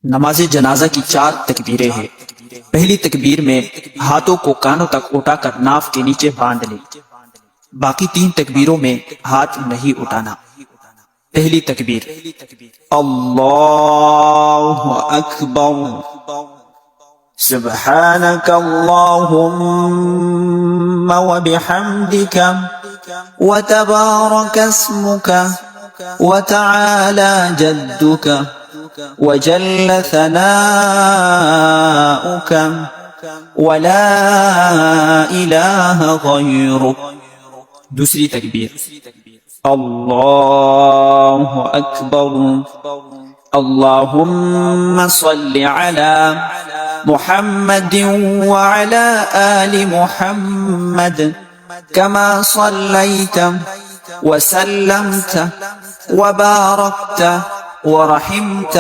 नमाज जनाजा की 4 तकबीरें हैं। पहली तकबीर में हाथों को कानों तक उठाकर नाफ के नीचे बांध ले। बाकी 3 तकबीरों में हाथ नहीं उठाना। पहली तकबीर अल्लाहु अकबर, सुब्हानक अल्लाहुम्मा व बिहम्दिका व तबारक अस्मुक व तआला जद्दुक व जल्ल सनाउक व ला इलाहा गैरुक। दूसरी तकबीर अल्लाहु अकबर, अल्लाहुम्मा सल्लि अला मुहम्मदिन व अला आलि मुहम्मद कमा सल्लैत व सल्लमत व बारकत व रहिमत